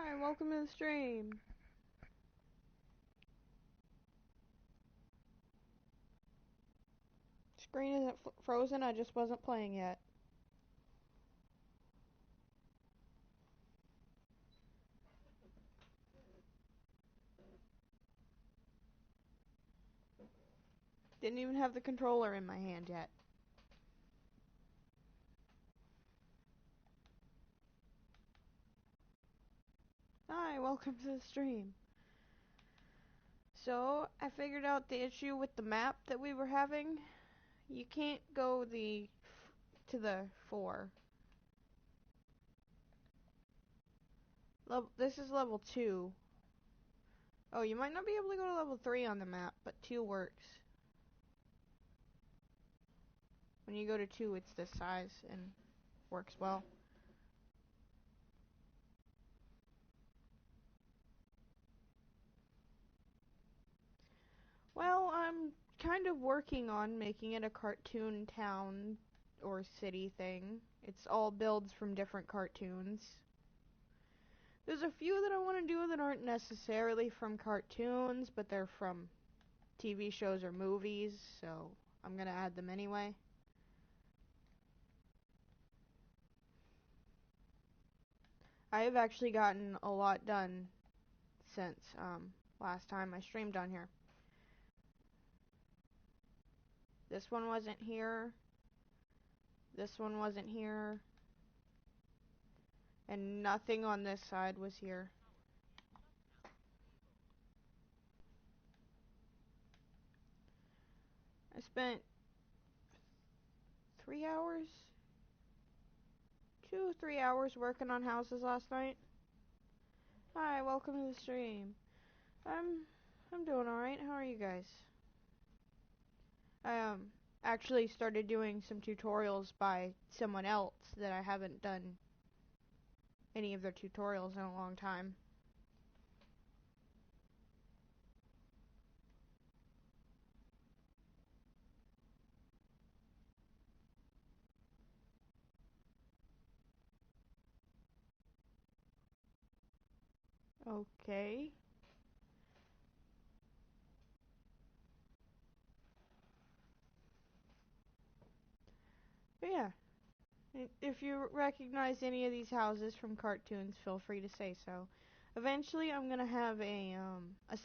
Hi, welcome to the stream. Screen isn't frozen, I just wasn't playing yet. Didn't even have the controller in my hand yet. Hi, welcome to the stream. So, I figured out the issue with the map that we were having. You can't go to the 4. This is level 2. Oh, you might not be able to go to level 3 on the map, but 2 works. When you go to 2, it's this size and works well. Well, I'm kind of working on making it a cartoon town or city thing. It's all builds from different cartoons. There's a few that I want to do that aren't necessarily from cartoons, but they're from TV shows or movies, so I'm gonna add them anyway. I have actually gotten a lot done since last time I streamed on here. This one wasn't here. This one wasn't here. And nothing on this side was here. I spent 3 hours, 2-3 hours working on houses last night. Hi, welcome to the stream. I'm doing alright. How are you guys? I actually started doing some tutorials by someone else that I haven't done any of their tutorials in a long time. Okay. But yeah, if you recognize any of these houses from cartoons, feel free to say so. Eventually, I'm gonna have a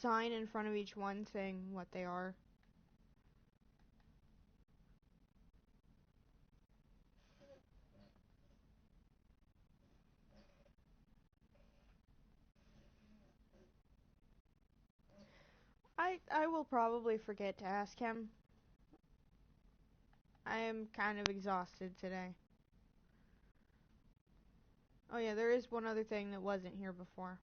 sign in front of each one saying what they are. I will probably forget to ask him. I am kind of exhausted today. Oh yeah, there is one other thing that wasn't here before.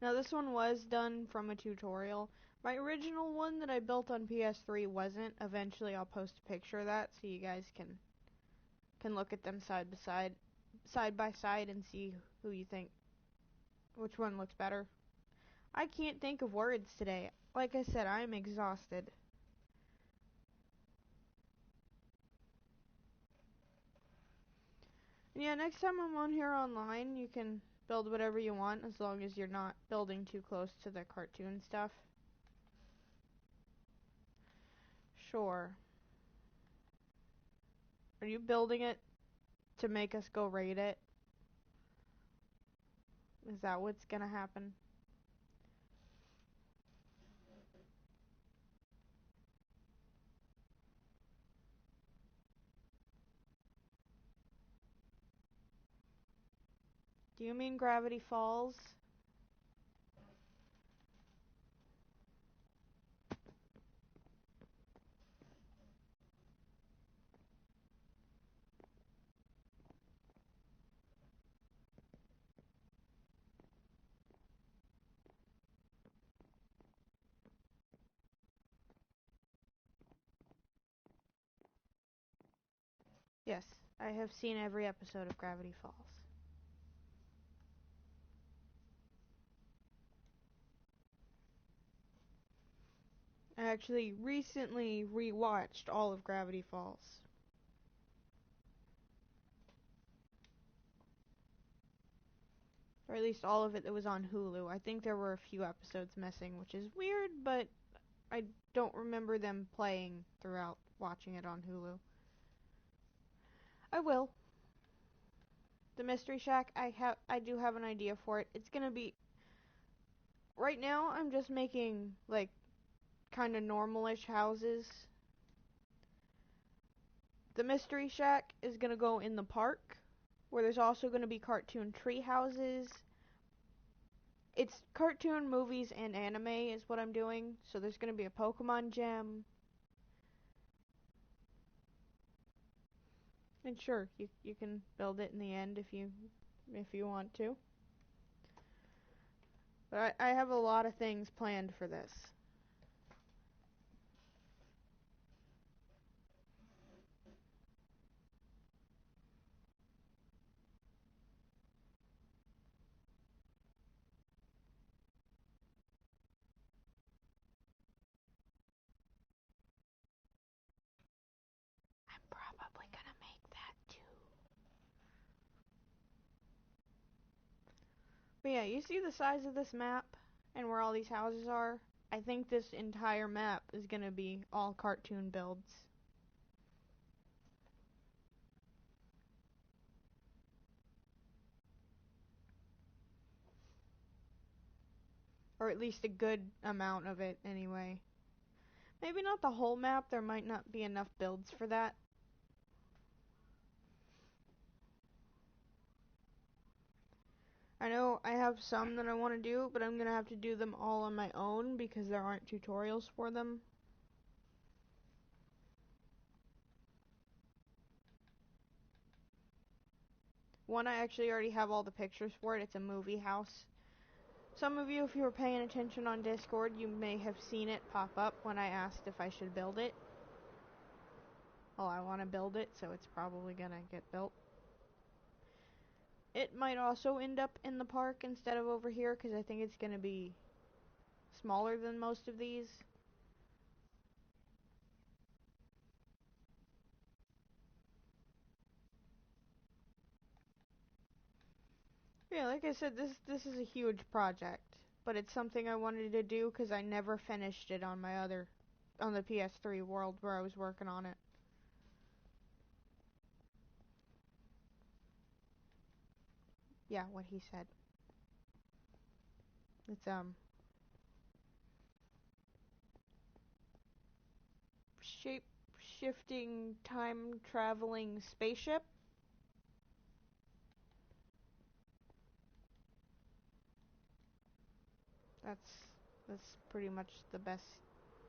Now this one was done from a tutorial. My original one that I built on PS3 wasn't. Eventually I'll post a picture of that so you guys can look at them side by side and see who you think which one looks better. I can't think of words today. Like I said, I'm exhausted. And yeah, next time I'm on here online, you can build whatever you want as long as you're not building too close to the cartoon stuff. Sure. Are you building it to make us go raid it? Is that what's gonna happen? Do you mean Gravity Falls? Yes, I have seen every episode of Gravity Falls. I actually recently rewatched all of Gravity Falls. Or at least all of it that was on Hulu. I think there were a few episodes missing, which is weird, but I don't remember them playing throughout watching it on Hulu. I will. The Mystery Shack, I do have an idea for it. It's gonna be right now I'm just making like kind of normalish houses. The Mystery Shack is gonna go in the park, where there's also gonna be cartoon tree houses. It's cartoon movies and anime is what I'm doing. So there's gonna be a Pokemon gym. And sure, you can build it in the end if you want to. But I have a lot of things planned for this. I'm probably gonna make that too. But yeah, you see the size of this map and where all these houses are? I think this entire map is gonna be all cartoon builds. Or at least a good amount of it anyway. Maybe not the whole map, there might not be enough builds for that. I know I have some that I want to do, but I'm going to have to do them all on my own because there aren't tutorials for them. One, I actually already have all the pictures for it. It's a movie house. Some of you, if you were paying attention on Discord, you may have seen it pop up when I asked if I should build it. Well, I want to build it, so it's probably going to get built. It might also end up in the park instead of over here because I think it's going to be smaller than most of these. Yeah, like I said, this is a huge project, but it's something I wanted to do because I never finished it on on the PS3 world where I was working on it. Yeah, what he said. It's shape shifting time traveling spaceship. That's that's pretty much the best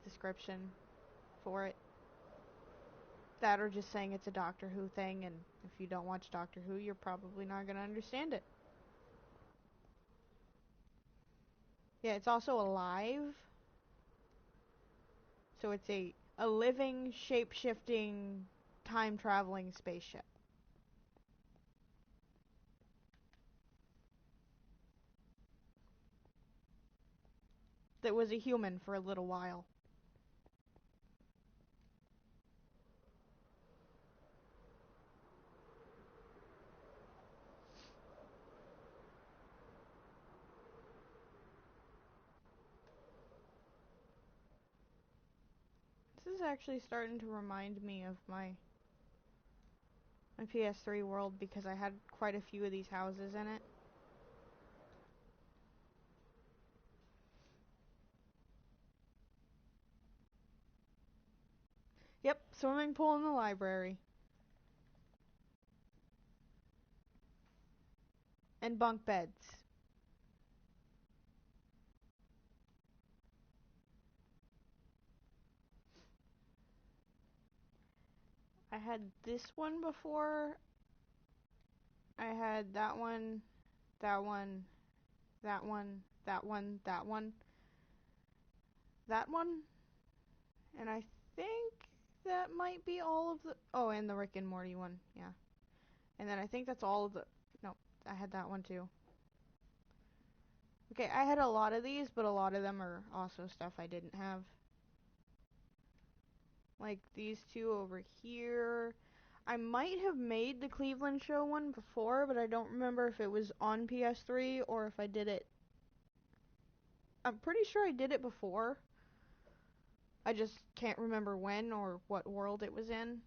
description for it. That or just saying it's a Doctor Who thing, and if you don't watch Doctor Who, you're probably not gonna understand it. Yeah, it's also alive. So it's a living, shape-shifting, time-traveling spaceship. That was a human for a little while. This is actually starting to remind me of my PS3 world because I had quite a few of these houses in it. Yep, swimming pool in the library. And bunk beds. I had this one before. I had that one, that one, that one, that one, that one, that one, and I think that might be all of the... Oh, and the Rick and Morty one, yeah. And then I think that's all of the... No, I had that one too. Okay, I had a lot of these, but a lot of them are also stuff I didn't have. like these two over here. I might have made the Cleveland Show one before, but I don't remember if it was on PS3 or if I did it. I'm pretty sure I did it before. I just can't remember when or what world it was in.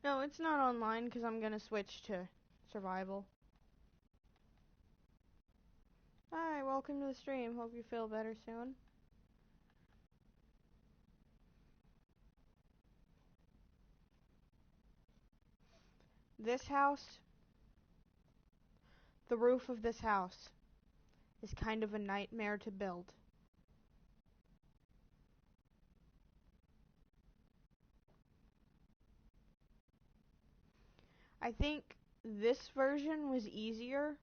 No, it's not online because I'm gonna switch to survival. Hi, welcome to the stream. Hope you feel better soon. This house, the roof of this house, is kind of a nightmare to build. I think this version was easier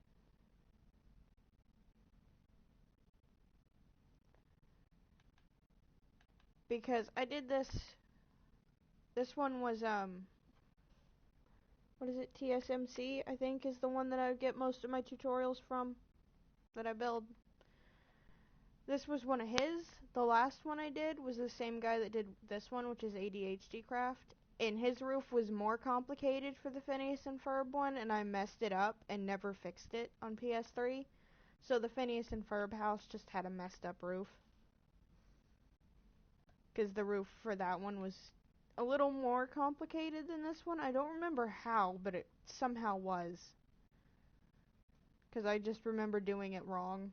because I did this. This one was what is it? TSMC, I think, is the one that I get most of my tutorials from that I build. This was one of his. The last one I did was the same guy that did this one, which is ADHD Craft. And his roof was more complicated for the Phineas and Ferb one, and I messed it up and never fixed it on PS3. So the Phineas and Ferb house just had a messed up roof. Because the roof for that one was a little more complicated than this one. I don't remember how, but it somehow was. Because I just remember doing it wrong.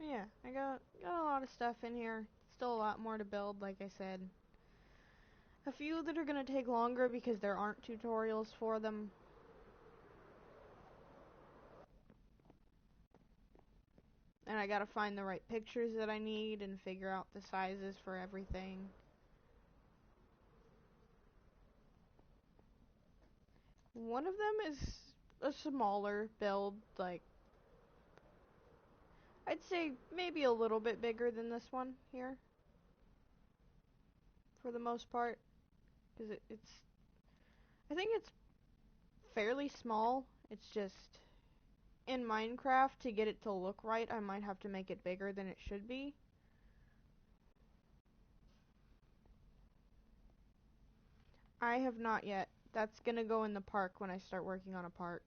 Yeah, I got a lot of stuff in here. Still a lot more to build, like I said. A few that are going to take longer because there aren't tutorials for them. And I gotta find the right pictures that I need and figure out the sizes for everything. One of them is a smaller build, like, I'd say maybe a little bit bigger than this one here. For the most part. Because I think it's fairly small. It's just, in Minecraft, to get it to look right, I might have to make it bigger than it should be. I have not yet. That's gonna go in the park when I start working on a park.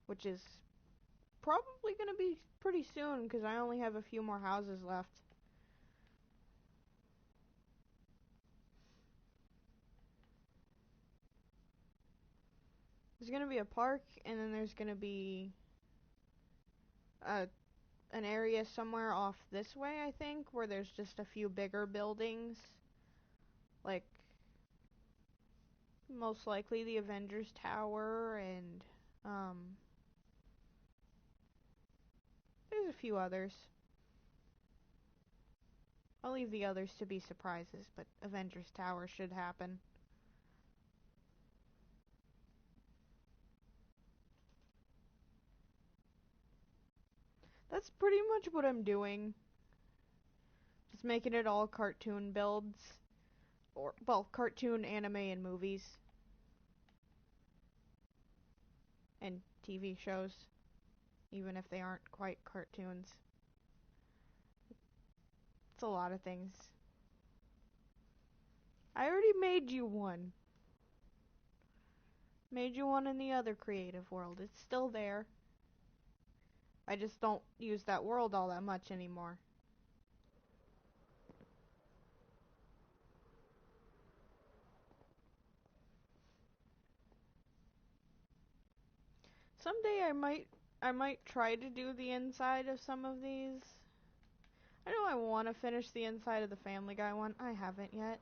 Which is probably gonna be pretty soon, because I only have a few more houses left. There's gonna be a park, and then there's gonna be an area somewhere off this way, I think, where there's just a few bigger buildings. Like, most likely the Avengers Tower, and, there's a few others. I'll leave the others to be surprises, but Avengers Tower should happen. That's pretty much what I'm doing. Just making it all cartoon builds. Or, well, cartoon, anime, and movies. And TV shows. Even if they aren't quite cartoons. It's a lot of things. I already made you one. Made you one in the other creative world. It's still there. I just don't use that world all that much anymore. Someday I might try to do the inside of some of these. I know I want to finish the inside of the Family Guy one. I haven't yet.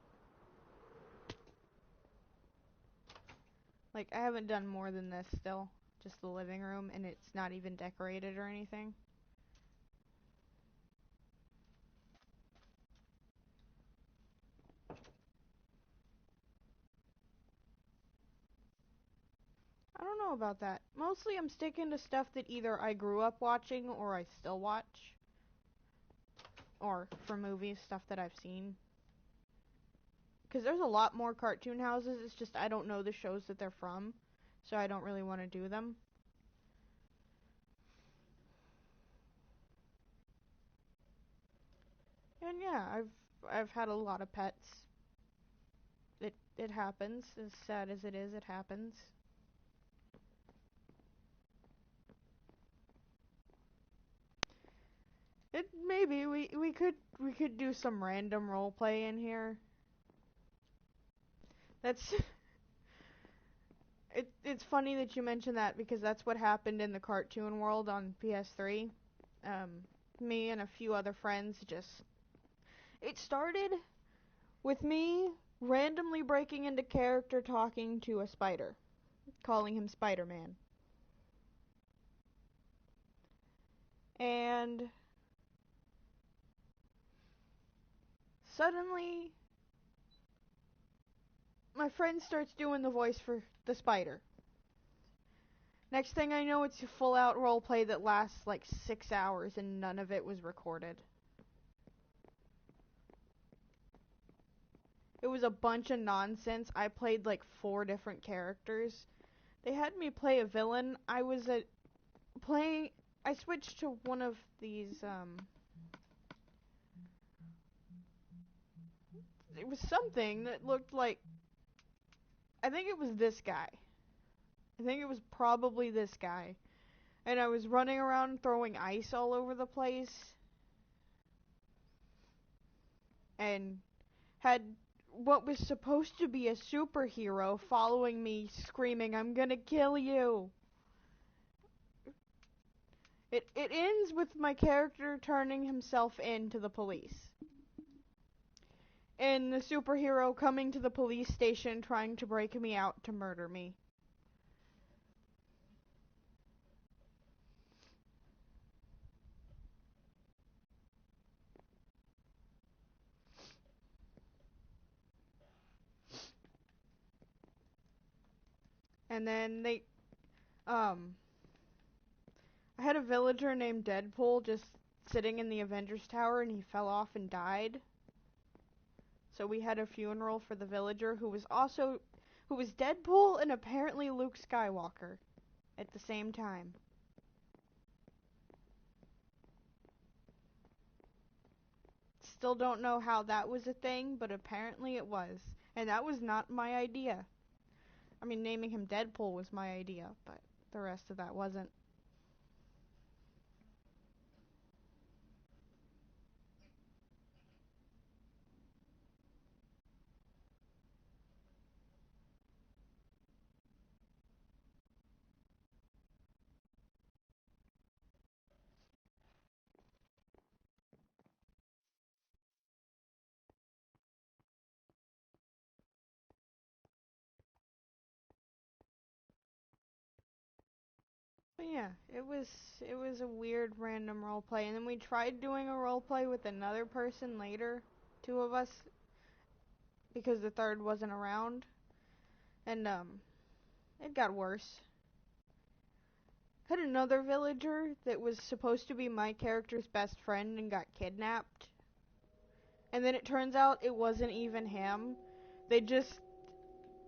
Like, I haven't done more than this still. Just the living room, and it's not even decorated or anything. I don't know about that. Mostly I'm sticking to stuff that either I grew up watching or I still watch. Or for movies, stuff that I've seen. Because there's a lot more cartoon houses, it's just I don't know the shows that they're from. So I don't really want to do them. And yeah, I've had a lot of pets. It happens. As sad as it is, it happens. It maybe we could do some random roleplay in here. That's it's funny that you mention that because that's what happened in the cartoon world on PS3. Um, Me and a few other friends just it started with me randomly breaking into character talking to a spider, calling him Spider-Man. And suddenly my friend starts doing the voice for the spider. Next thing I know, it's a full out roleplay that lasts like 6 hours and none of it was recorded. It was a bunch of nonsense. I played like 4 different characters. They had me play a villain. I switched to one of these, it was something that looked like, I think it was this guy. I think it was probably this guy. And I was running around throwing ice all over the place. And had what was supposed to be a superhero following me screaming, "I'm gonna kill you." It ends with my character turning himself in to the police. And the superhero coming to the police station trying to break me out to murder me. And then um, I had a villager named Deadpool just sitting in the Avengers Tower and he fell off and died. So we had a funeral for the villager who was Deadpool and apparently Luke Skywalker at the same time. Still don't know how that was a thing, but apparently it was. And that was not my idea. I mean, naming him Deadpool was my idea, but the rest of that wasn't. But yeah, it was a weird random role play, and then we tried doing a role play with another person later, 2 of us, because the third wasn't around, and it got worse. Had another villager that was supposed to be my character's best friend and got kidnapped. And then it turns out it wasn't even him. They just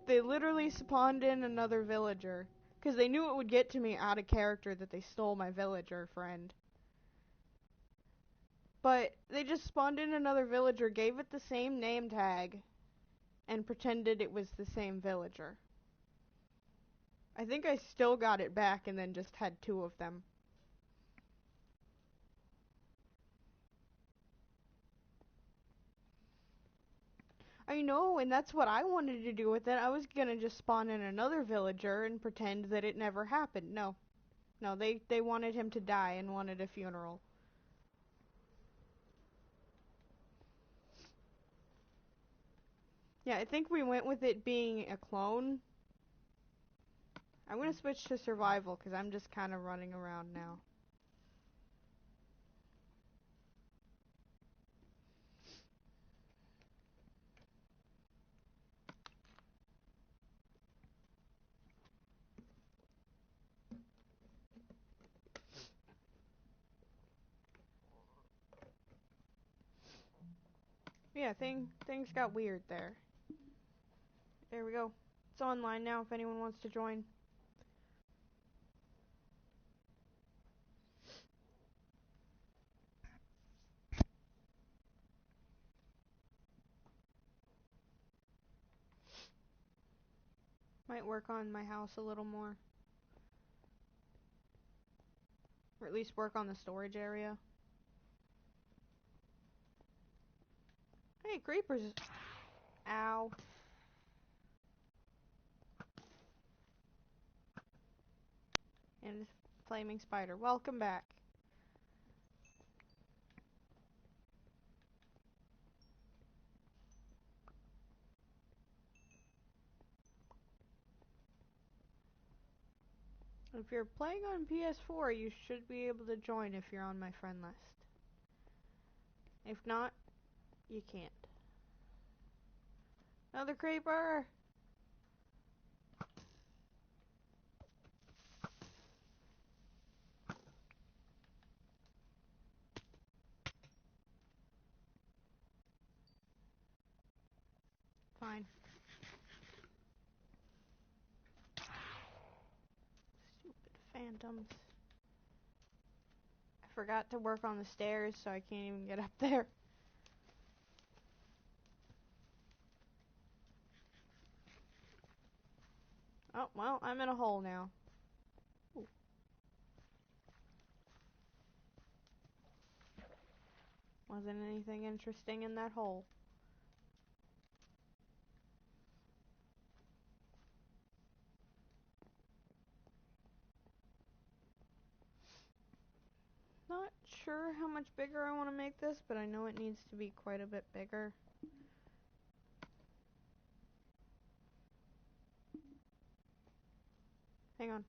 they literally spawned in another villager. Because they knew it would get to me out of character that they stole my villager friend. But they just spawned in another villager, gave it the same name tag, and pretended it was the same villager. I think I still got it back and then just had 2 of them. I know, and that's what I wanted to do with it. I was gonna just spawn in another villager and pretend that it never happened. No. No, they wanted him to die and wanted a funeral. Yeah, I think we went with it being a clone. I'm gonna switch to survival because I'm just kind of running around now. Yeah, things got weird there. There we go. It's online now if anyone wants to join. Might work on my house a little more. Or at least work on the storage area. Hey, creepers. Ow. And flaming spider. Welcome back. If you're playing on PS4, you should be able to join if you're on my friend list. If not, you can't. Another creeper! Fine. Stupid phantoms. I forgot to work on the stairs, so I can't even get up there. Oh, well, I'm in a hole now. Ooh. Wasn't anything interesting in that hole. Not sure how much bigger I want to make this, but I know it needs to be quite a bit bigger. Hang on.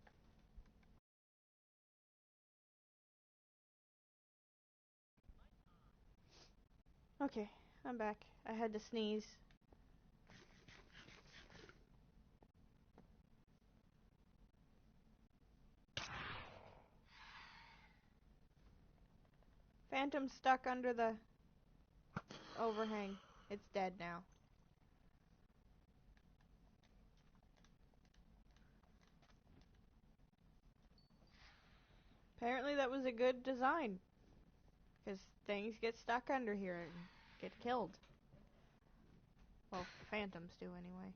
Okay, I'm back. I had to sneeze. Phantom stuck under the overhang. It's dead now. Apparently that was a good design. Because things get stuck under here and get killed. Well, phantoms do anyway.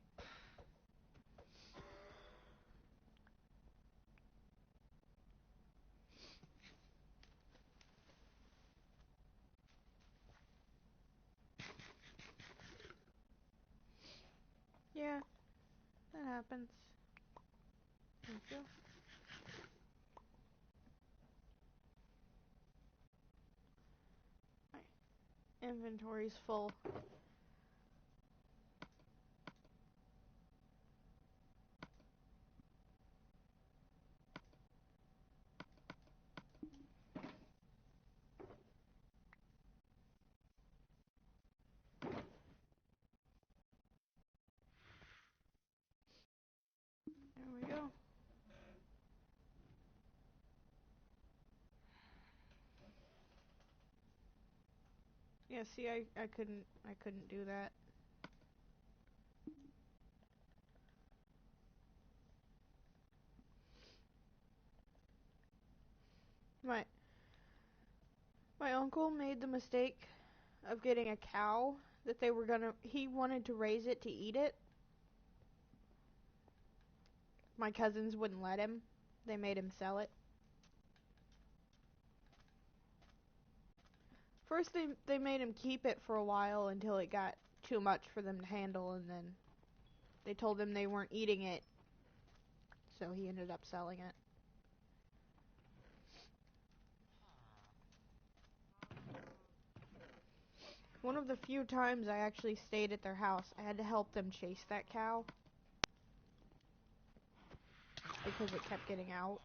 Yeah, that happens. Thank you. My inventory's full. There we go. Yeah, see, I couldn't do that. My my uncle made the mistake of getting a cow that he wanted to raise it to eat it. My cousins wouldn't let him. They made him sell it. First they made him keep it for a while until it got too much for them to handle, and then they told him they weren't eating it, so he ended up selling it. One of the few times I actually stayed at their house, I had to help them chase that cow because it kept getting out.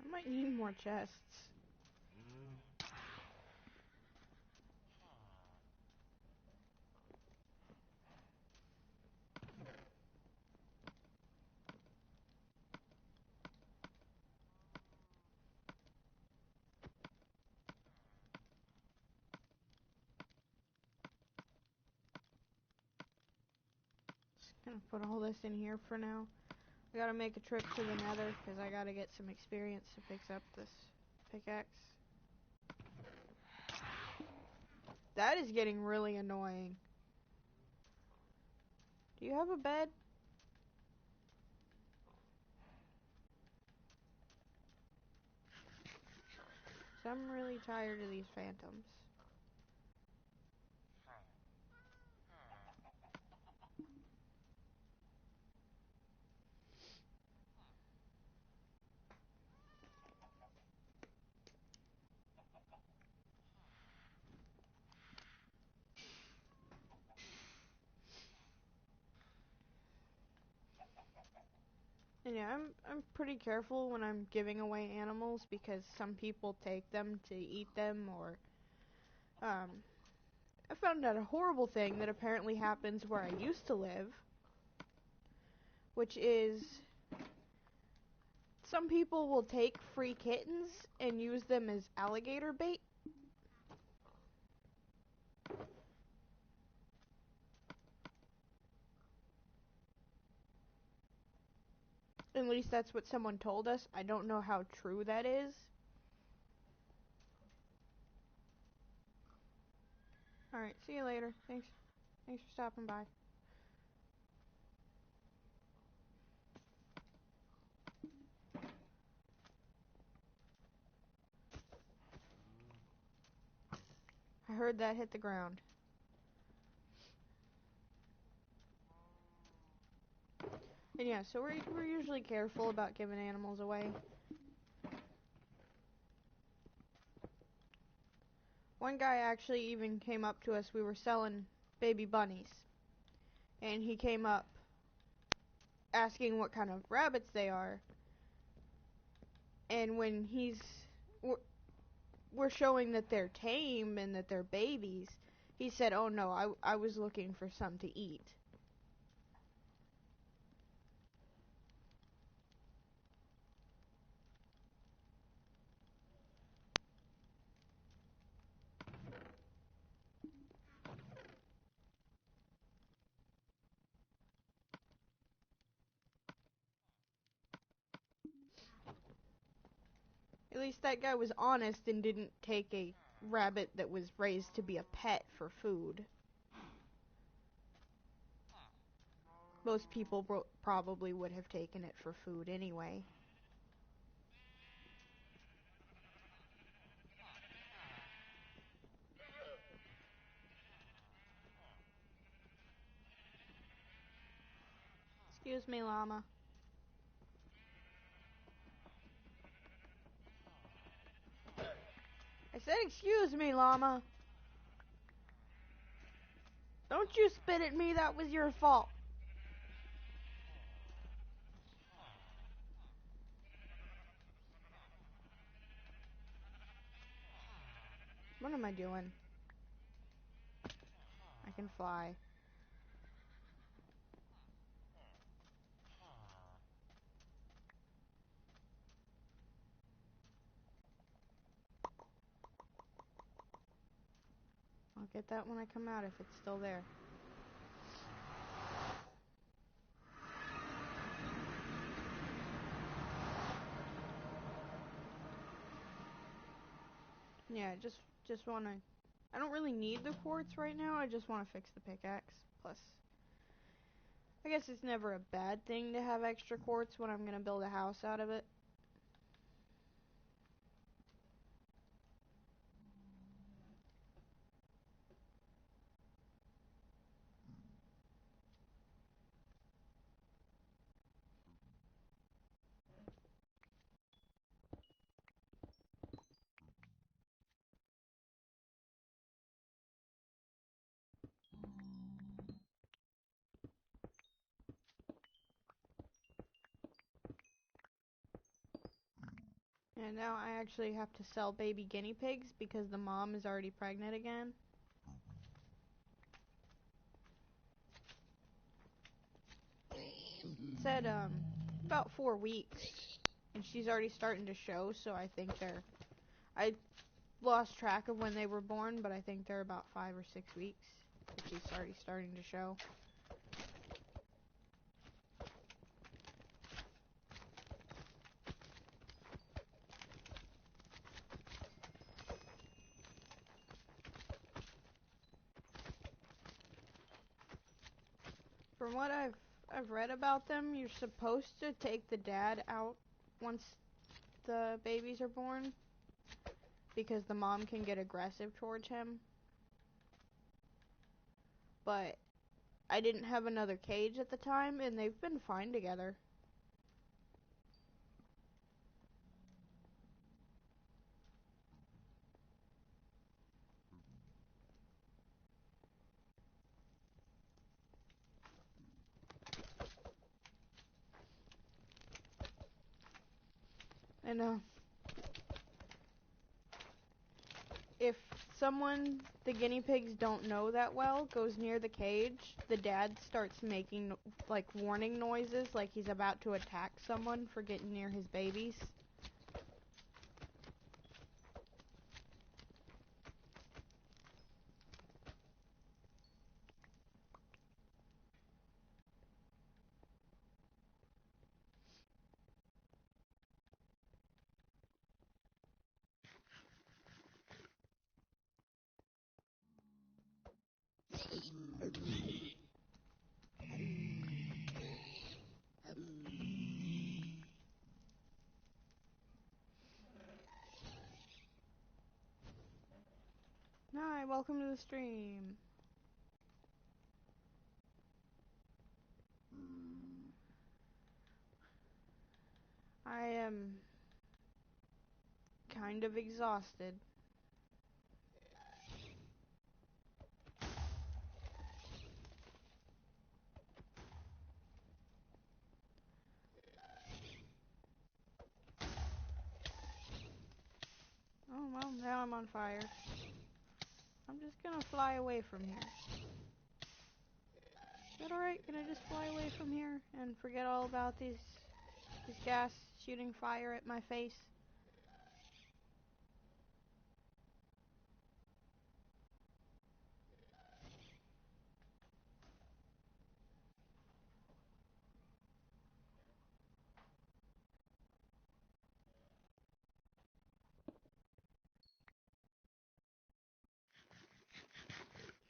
I might need more chests. Just gonna put all this in here for now. I gotta make a trip to the Nether because I gotta get some experience to fix up this pickaxe. That is getting really annoying. Do you have a bed? 'Cause I'm really tired of these phantoms. And yeah, I'm pretty careful when I'm giving away animals because some people take them to eat them or I found out a horrible thing that apparently happens where I used to live, which is some people will take free kittens and use them as alligator bait. At least that's what someone told us. I don't know how true that is. Alright, see you later. Thanks for stopping by. I heard that hit the ground. And yeah, so we're usually careful about giving animals away. One guy actually even came up to us. We were selling baby bunnies. And he came up asking what kind of rabbits they are. And when we're showing that they're tame and that they're babies, he said, "Oh no, I was looking for some to eat." At least that guy was honest and didn't take a rabbit that was raised to be a pet for food. Most people probably would have taken it for food anyway. Excuse me, llama. I said excuse me, llama. Don't you spit at me, that was your fault. What am I doing? I can fly. I'll get that when I come out if it's still there. Yeah, just wanna. I don't really need the quartz right now. I just want to fix the pickaxe. Plus, I guess it's never a bad thing to have extra quartz when I'm gonna build a house out of it. And now I actually have to sell baby guinea pigs because the mom is already pregnant again. It said about 4 weeks, and she's already starting to show, so I think I lost track of when they were born, but I think they're about 5 or 6 weeks. She's already starting to show. From what I've read about them, you're supposed to take the dad out once the babies are born because the mom can get aggressive towards him. But I didn't have another cage at the time, and they've been fine together. And if someone the guinea pigs don't know that well goes near the cage, the dad starts making like warning noises like he's about to attack someone for getting near his babies. Hi, welcome to the stream. I am kind of exhausted. Oh, well, now I'm on fire. I'm just gonna fly away from here. Is that alright? Can I just fly away from here and forget all about these gas shooting fire at my face?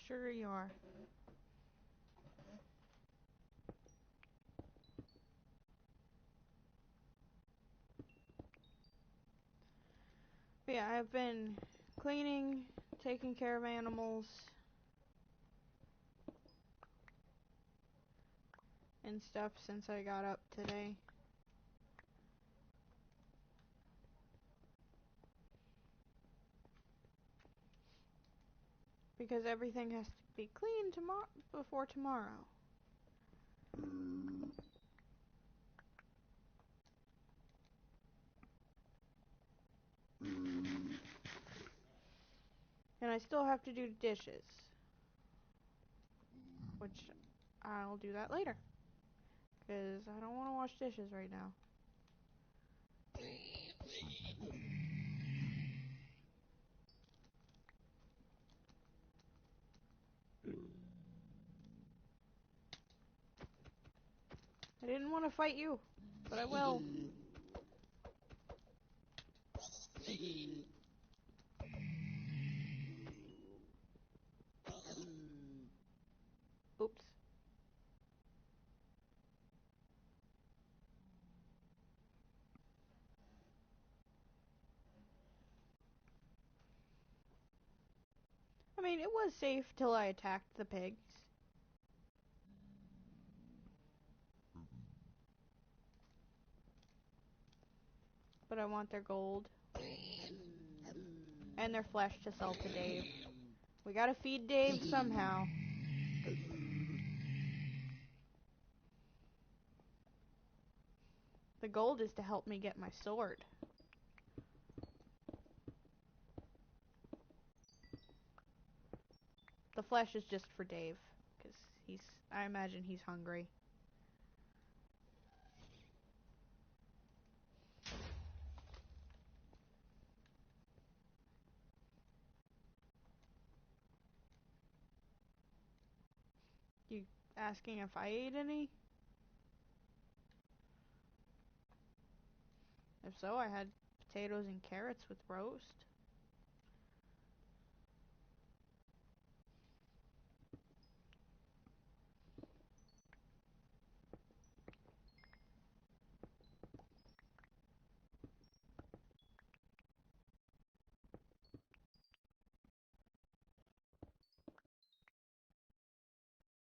Sure you are. But yeah, I've been cleaning, taking care of animals, and stuff since I got up today. Because everything has to be clean before tomorrow. And I still have to do dishes. Which I'll do that later. Because I don't want to wash dishes right now. I didn't want to fight you, but I will. mean, it was safe till I attacked the pigs. But I want their gold. And their flesh to sell to Dave. We gotta feed Dave somehow. The gold is to help me get my sword. The flesh is just for Dave, because I imagine he's hungry. You asking if I ate any? If so, I had potatoes and carrots with roast.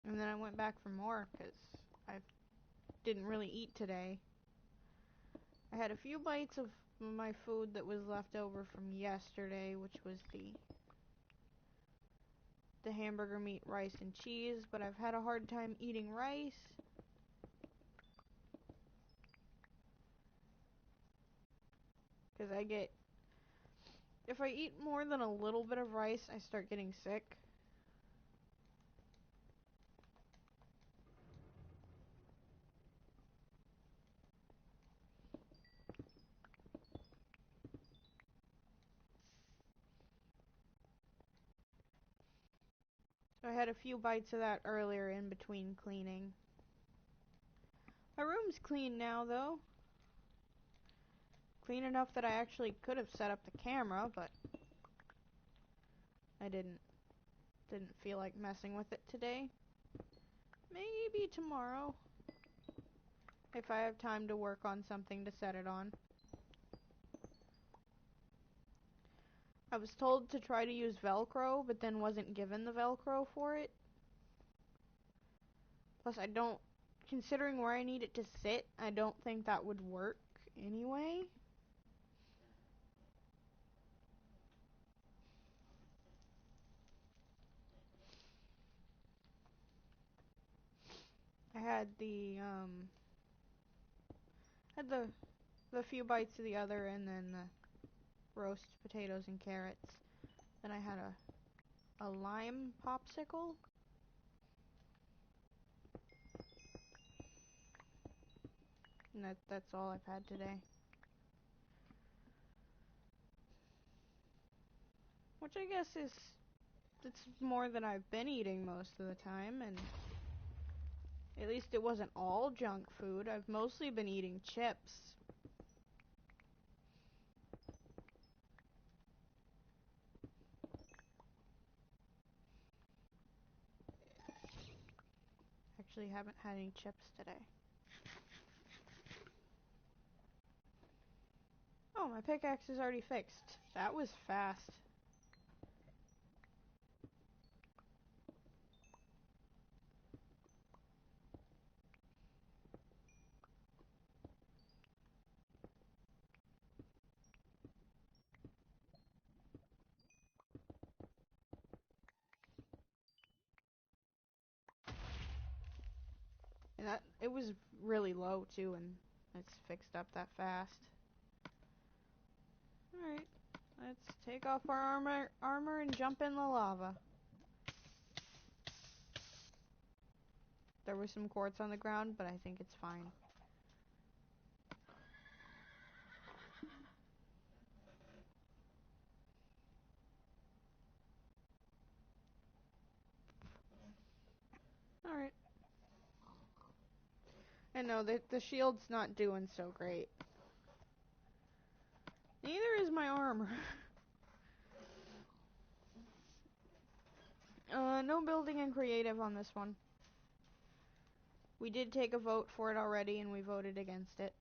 And then I went back for more, because I didn't really eat today. I had a few bites of my food that was left over from yesterday, which was the hamburger meat, rice, and cheese, but I've had a hard time eating rice. Because if I eat more than a little bit of rice, I start getting sick. So I had a few bites of that earlier in between cleaning. My room's clean now, though. Clean enough that I actually could have set up the camera, but I didn't feel like messing with it today. Maybe tomorrow, if I have time to work on something to set it on. I was told to try to use Velcro, but then wasn't given the Velcro for it. Plus, considering where I need it to sit, I don't think that would work anyway. I had the few bites of the other, and then the roast potatoes and carrots. Then I had a lime popsicle. And that's all I've had today. Which I guess it's more than I've been eating most of the time, and at least it wasn't all junk food. I've mostly been eating chips. Actually haven't had any chips today. Oh, my pickaxe is already fixed. That was fast. And it was really low too, and it's fixed up that fast. Alright, let's take off our armor and jump in the lava. There was some quartz on the ground, but I think it's fine. Alright. I know that the shield's not doing so great. Neither is my armor. No building and creative on this one. We did take a vote for it already, and we voted against it.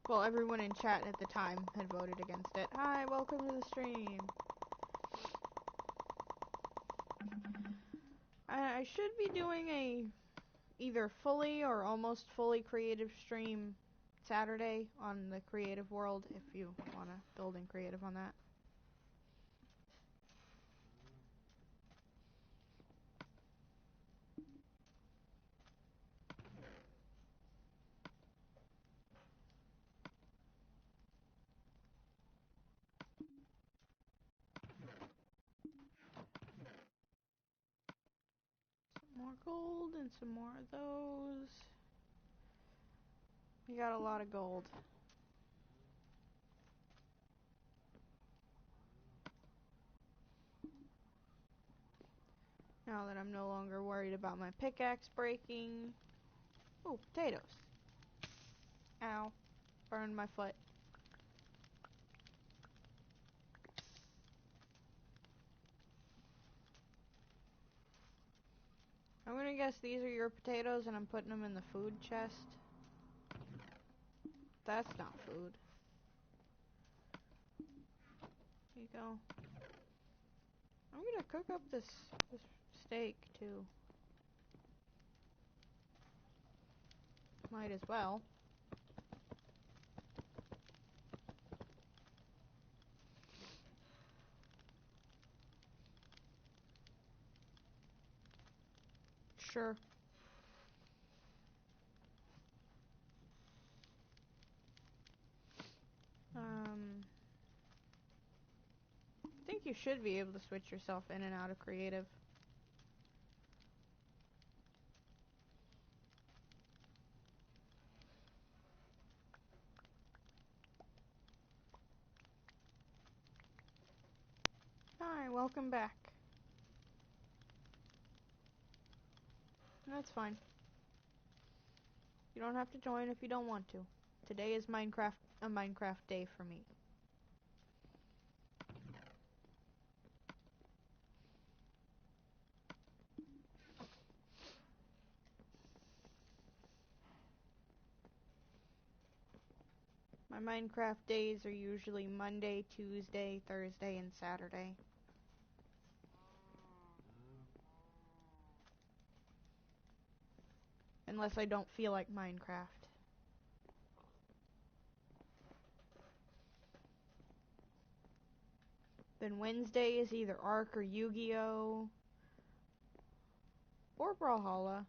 Well, everyone in chat at the time had voted against it. Hi, welcome to the stream. I should be doing a either fully or almost fully creative stream Saturday on the creative world if you want to build in creative on that. Some more gold and some more of those. We got a lot of gold. Now that I'm no longer worried about my pickaxe breaking. Oh, potatoes. Ow. Burned my foot. I'm gonna guess these are your potatoes and I'm putting them in the food chest. That's not food. Here you go. I'm gonna cook up this steak too. Might as well. Sure. I think you should be able to switch yourself in and out of creative. Hi, welcome back. That's fine. You don't have to join if you don't want to. Today is a Minecraft day for me. My Minecraft days are usually Monday, Tuesday, Thursday, and Saturday. Unless I don't feel like Minecraft. Then Wednesday is either Ark or Yu-Gi-Oh! Or Brawlhalla.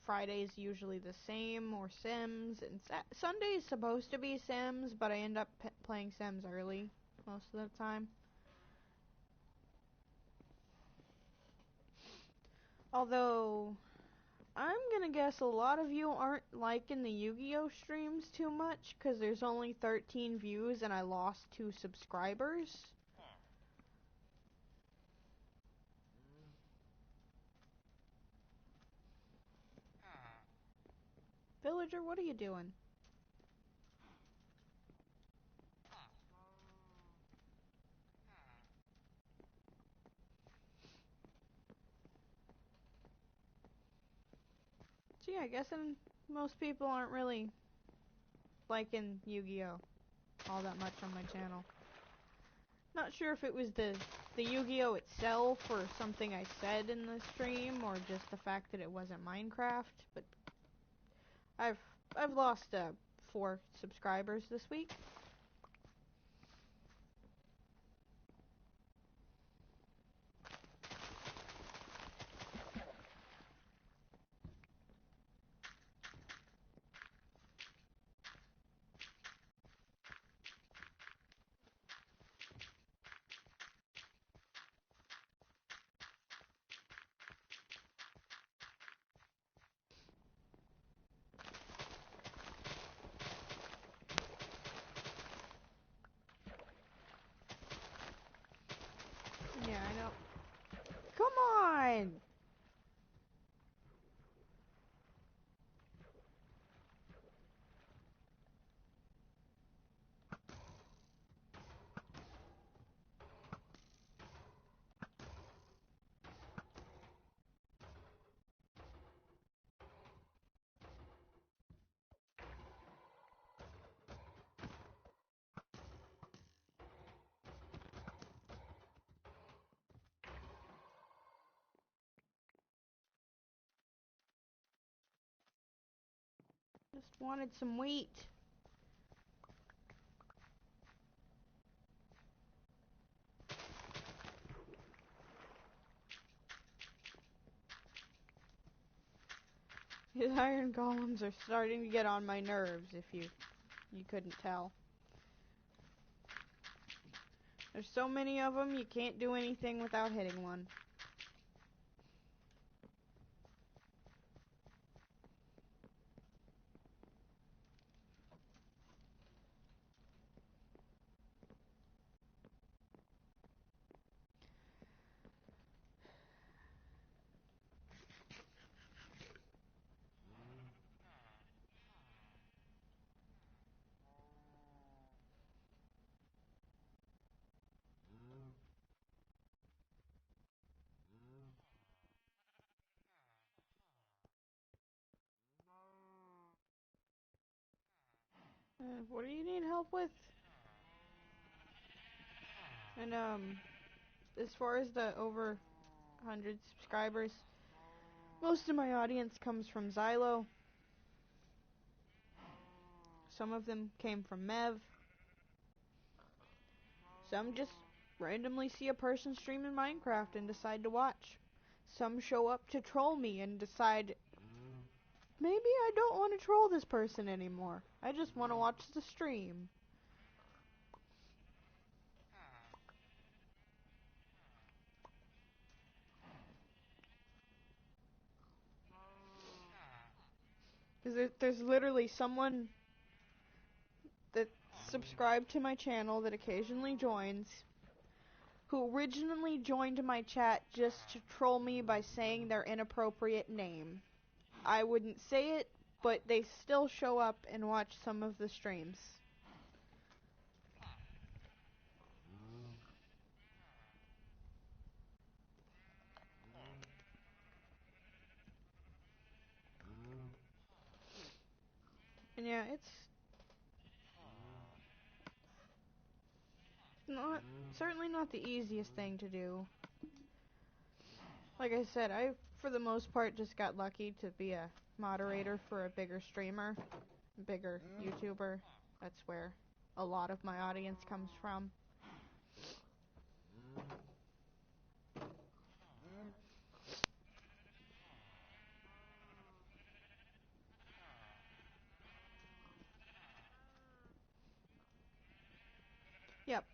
Friday's usually the same, or Sims, and Sunday's supposed to be Sims, but I end up playing Sims early most of the time. Although, I'm gonna guess a lot of you aren't liking the Yu-Gi-Oh! Streams too much, because there's only 13 views and I lost 2 subscribers. Villager, what are you doing? So yeah, I guess most people aren't really liking Yu-Gi-Oh! All that much on my channel. Not sure if it was the Yu-Gi-Oh! Itself or something I said in the stream or just the fact that it wasn't Minecraft, but I've lost 4 subscribers this week. Wanted some wheat. These iron golems are starting to get on my nerves, if you couldn't tell. There's so many of them, you can't do anything without hitting one. What do you need help with? And, as far as the over 100 subscribers, most of my audience comes from Xylo. Some of them came from Mev. Some just randomly see a person streaming Minecraft and decide to watch. Some show up to troll me and decide, maybe I don't want to troll this person anymore. I just want to watch the stream. Because there's literally someone that subscribed to my channel that occasionally joins, who originally joined my chat just to troll me by saying their inappropriate name. I wouldn't say it, but they still show up and watch some of the streams. And yeah, it's not, certainly not the easiest thing to do. Like I said, I, for the most part, just got lucky to be a moderator for a bigger streamer, bigger YouTuber. That's where a lot of my audience comes from. Yep.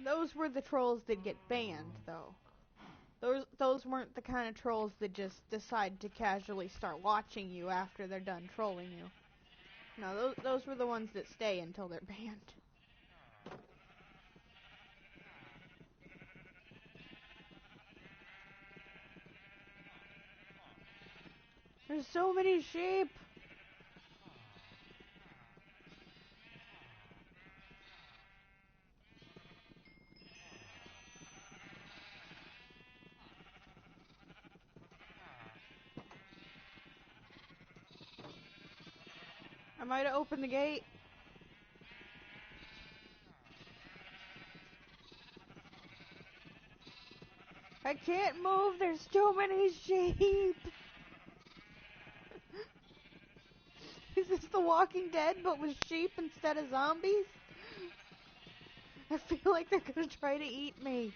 Those were the trolls that get banned, though. Those weren't the kind of trolls that just decide to casually start watching you after they're done trolling you. No, those were the ones that stay until they're banned. There's so many sheep! I might have opened the gate. I can't move, there's too many sheep! Is this The Walking Dead, but with sheep instead of zombies? I feel like they're gonna try to eat me.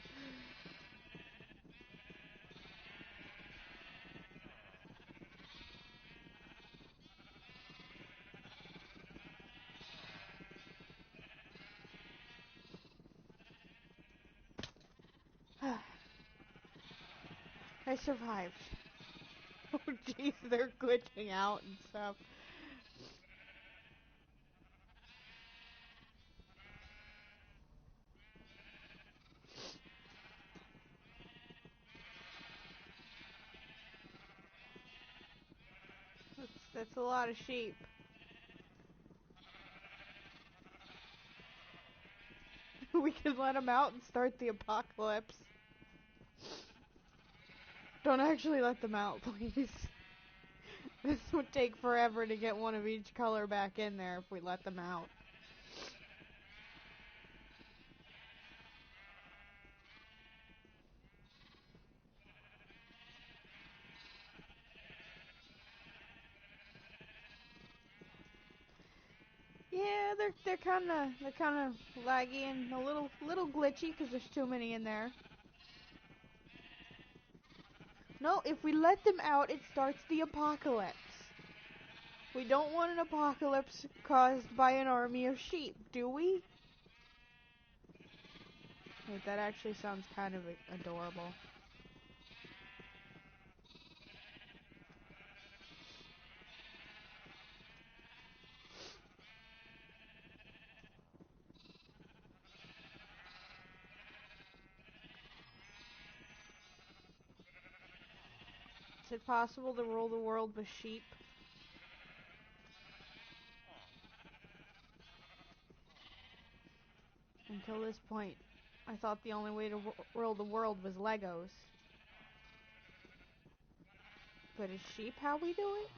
I survived. Oh jeez, they're glitching out and stuff. That's a lot of sheep. We can let them out and start the apocalypse. Don't actually let them out, please. This would take forever to get one of each color back in there if we let them out. they're kind of laggy and a little glitchy because there's too many in there. No, if we let them out, it starts the apocalypse. We don't want an apocalypse caused by an army of sheep, do we? Wait, that actually sounds kind of adorable. Is it possible to rule the world with sheep? Until this point, I thought the only way to rule the world was Legos. But is sheep how we do it?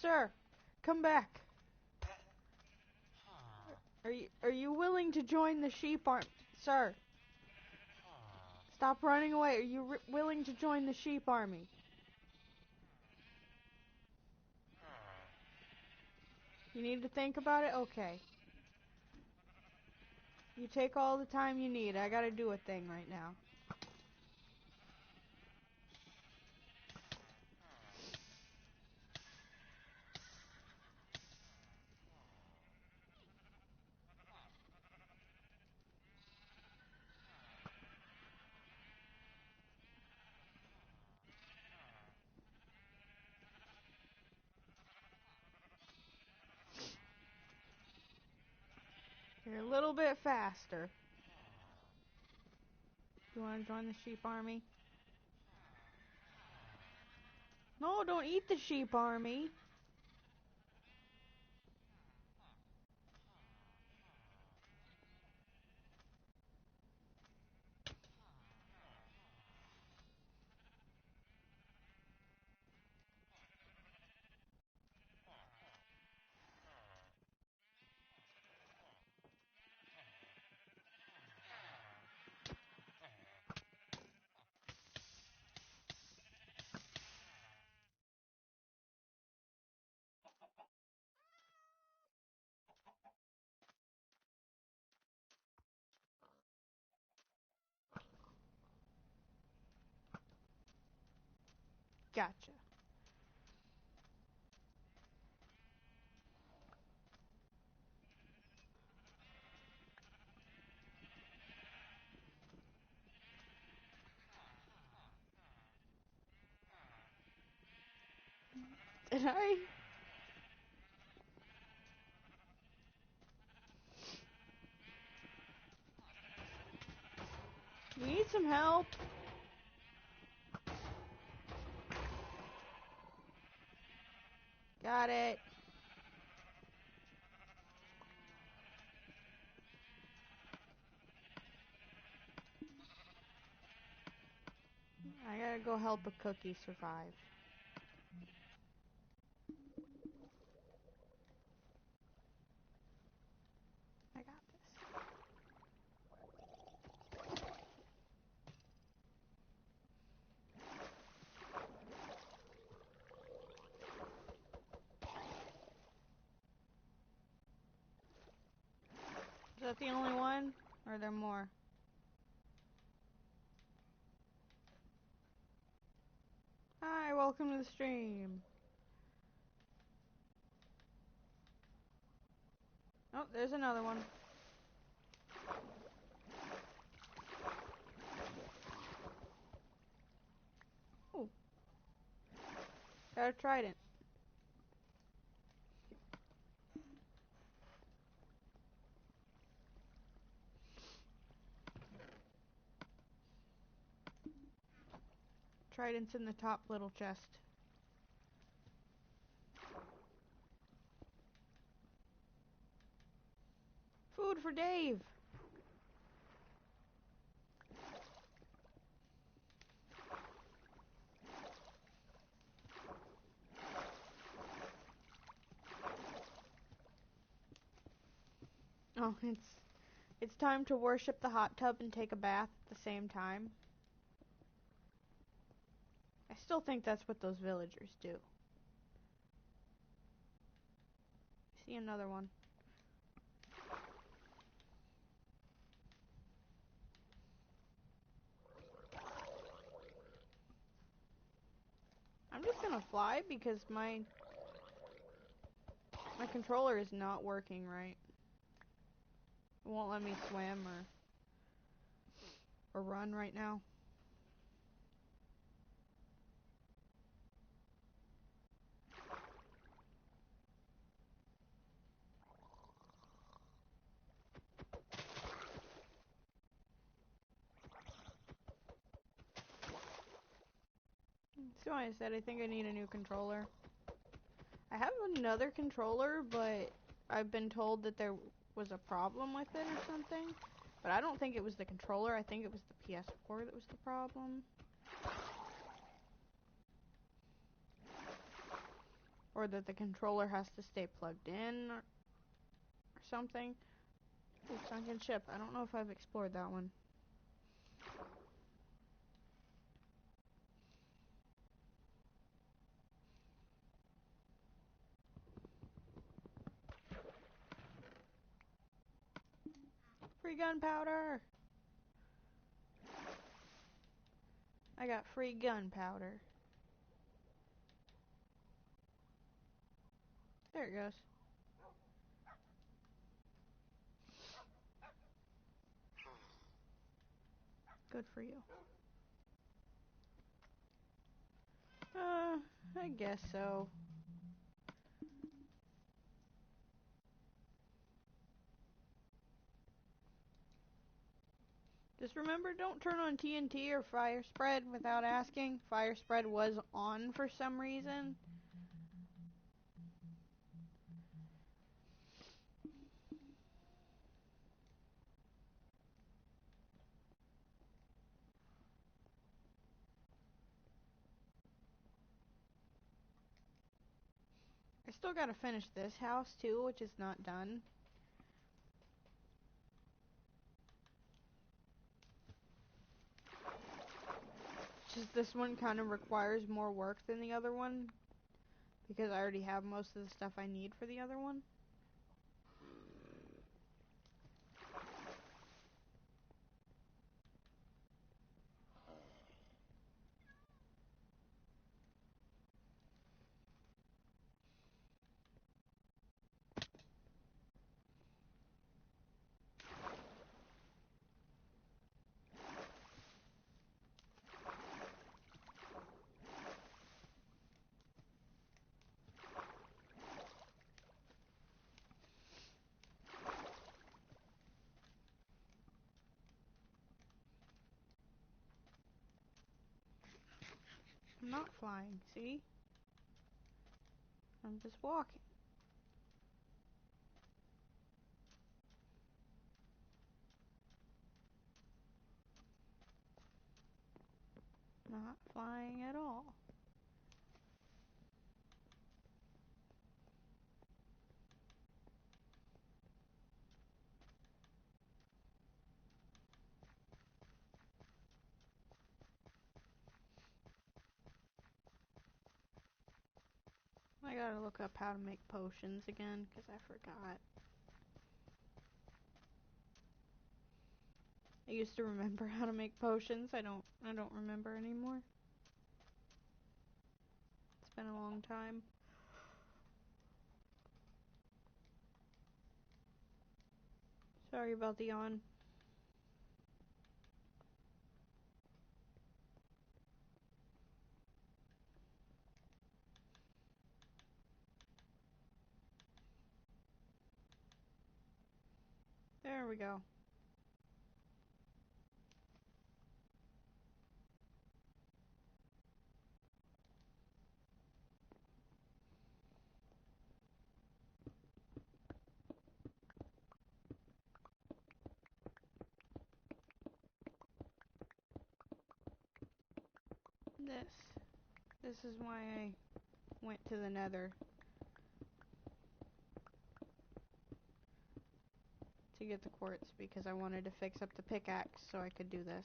Sir, come back. Are you willing to join the sheep army? Sir, stop running away. Are you willing to join the sheep army? You need to think about it? Okay. You take all the time you need. I gotta do a thing right now. You're a little bit faster. You want to join the sheep army? No, don't eat the sheep army. Gotcha. Did I? We need some help. Got it. I gotta go help a cookie survive. I got this. Is that the only one? Or are there more? Hi, welcome to the stream. Oh, there's another one. Oh, got a trident. Trident's in the top little chest. Food for Dave. Oh, it's time to worship the hot tub and take a bath at the same time. I still think that's what those villagers do. See another one. I'm just gonna fly because my controller is not working right. It won't let me swim or run right now. That's why I said I think I need a new controller. I have another controller, but I've been told that there was a problem with it or something. But I don't think it was the controller. I think it was the PS4 that was the problem. Or that the controller has to stay plugged in or something. Ooh, sunken ship. I don't know if I've explored that one. Free gunpowder! I got free gunpowder. There it goes. Good for you. I guess so. Just remember, don't turn on TNT or fire spread without asking. Fire spread was on for some reason. I still gotta finish this house too, which is not done. Just this one kind of requires more work than the other one, because I already have most of the stuff I need for the other one. I'm not flying, see? I'm just walking. Not flying at all. I gotta look up how to make potions again, because I forgot. I used to remember how to make potions. I don't remember anymore. It's been a long time. Sorry about the yawn. There we go. This is why I went to the Nether. To get the quartz, because I wanted to fix up the pickaxe so I could do this.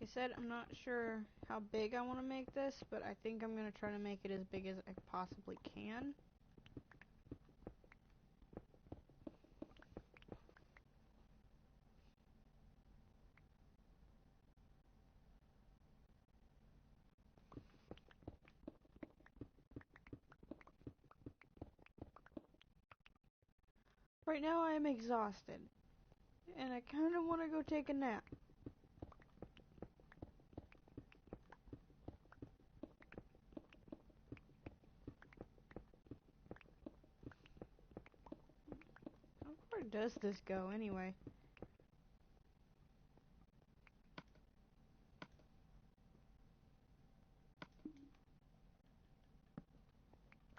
I said, I'm not sure how big I want to make this, but I think I'm going to try to make it as big as I possibly can. Right now I am exhausted, and I kind of want to go take a nap. How far does this go anyway?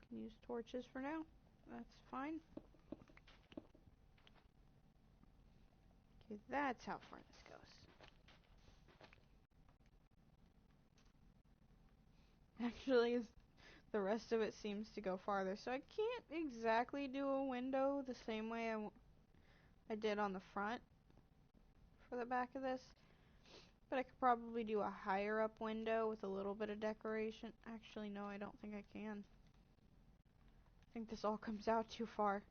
Can use torches for now. That's fine. Okay, that's how far this goes. Actually, the rest of it seems to go farther, so I can't exactly do a window the same way I did on the front for the back of this. But I could probably do a higher up window with a little bit of decoration. Actually, no, I don't think I can. I think this all comes out too far.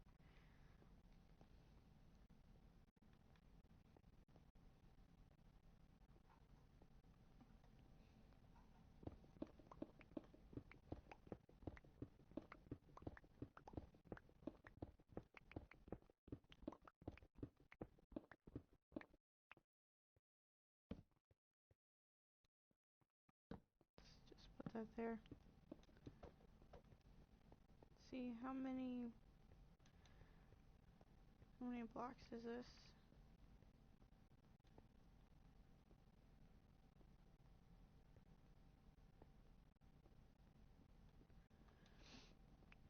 Just put that there. See how many blocks is this?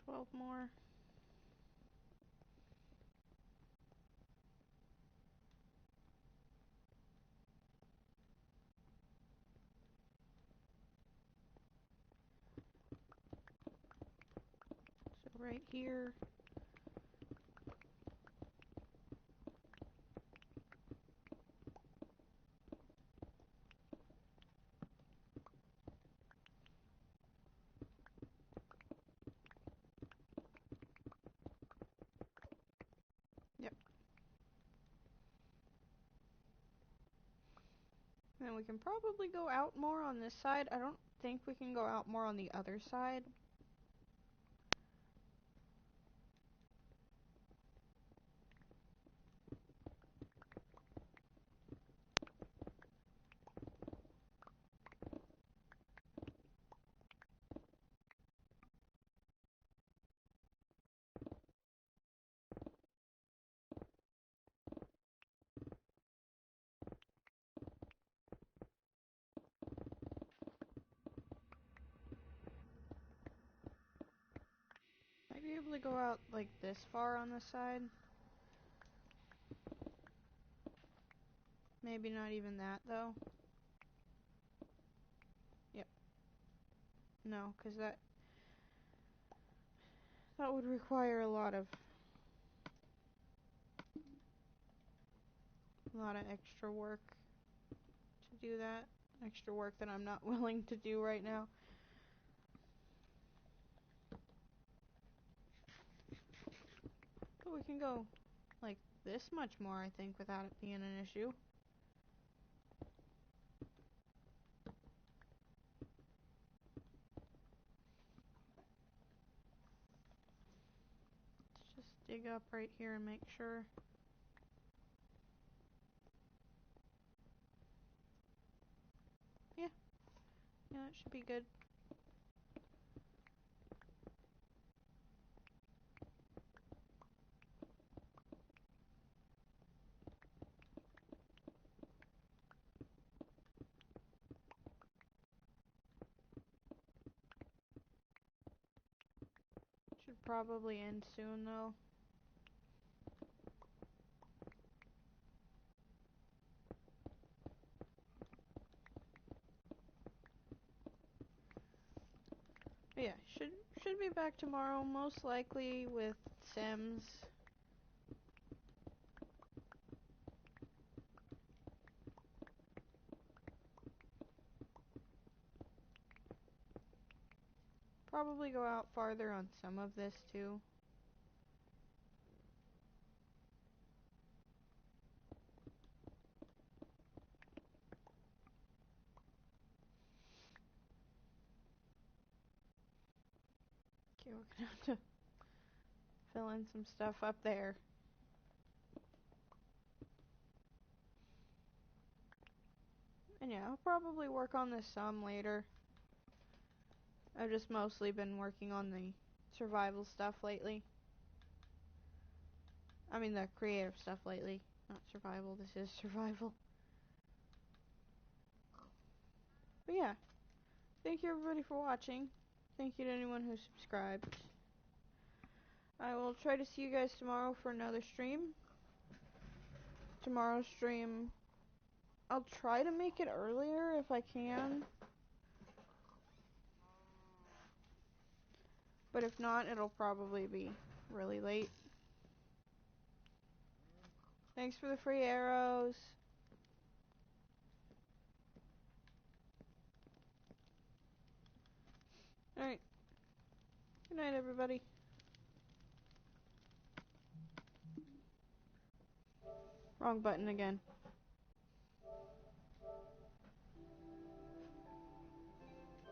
$12 more. So right here. Yep. And we can probably go out more on this side. I don't think we can go out more on the other side. Might be able to go out like this far on this side. Maybe not even that though. Yep. No, because that would require a lot of extra work to do that. Extra work that I'm not willing to do right now. But we can go like this much more, I think, without it being an issue. Let's just dig up right here and make sure. Yeah. Yeah, that should be good. Should probably end soon though. But yeah, should be back tomorrow, most likely with Sims. probably go out farther on some of this too. Okay, we're gonna have to fill in some stuff up there. And yeah, I'll probably work on this some later. I've just mostly been working on the survival stuff lately. I mean the creative stuff lately. Not survival, this is survival. But yeah, thank you everybody for watching. Thank you to anyone who subscribed. I will try to see you guys tomorrow for another stream. Tomorrow's stream, I'll try to make it earlier if I can. But if not, it'll probably be really late. Thanks for the free arrows. Alright. Good night, everybody. Wrong button again.